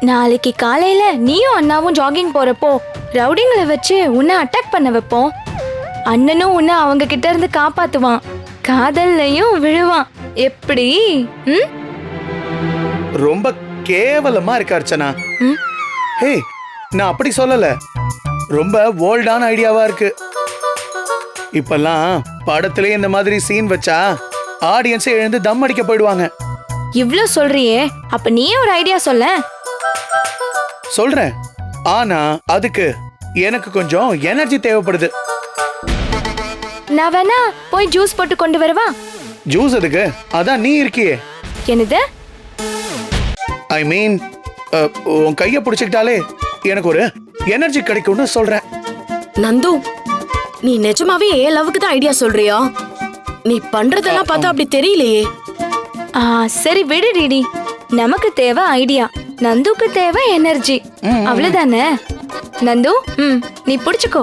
நாளைக்கு காலையில நீயும் அண்ணாவும் ஜாகிங் போறப்போ ரவுடிங்களை வச்சு உன்னை அட்டாக் பண்ண வைப்போம். அண்ணனும் உன்னை அவங்க கிட்ட இருந்து காப்பாத்துவான், காதல்லையும் விழுவான். எப்படி? ரொம்ப கேவலமா இருக்கு அர்ச்சனா. ஹே, நான் அப்படி சொல்லல. ரொம்ப போல்டான ஐடியாவா இருக்கு. இப்பெல்லாம் படத்திலே இந்த மாதிரி சீன் வச்சா ஆடியன்ஸே எழுந்து தம் அடிக்க போயிடுவாங்க. இவ்ளோ சொல்றியே, அப்ப நீயே ஒரு ஐடியா சொல்ல. சொல்றேன், ஆனா அதுக்கு எனக்கு கொஞ்சம் எனர்ஜி தேவைப்படுது. நான் வேணா போய் ஜூஸ் போட்டு கொண்டு வரவா? ஜூஸ் எதுக்கு? அதான் நீ இருக்கியே. என்னது? ஐ மீன், உன் கைய பிடிச்சிக்கிட்டாலே எனக்கு ஒரு எனர்ஜி கிடைக்கும்னு சொல்றேன். நந்து, நீ நிஜமாவே ஏன் லவ்வுக்கு தான் ஐடியா சொல்றியா? நீ பண்றதெல்லாம் பார்த்தா அப்படி தெரியலையே. சரி விடு டிடி. நமக்கு தேவை ஐடியா, நந்துக்கு தேவை எனர்ஜி. அவ்வளவுதானே நந்து? நீ பிடிச்சுக்கோ.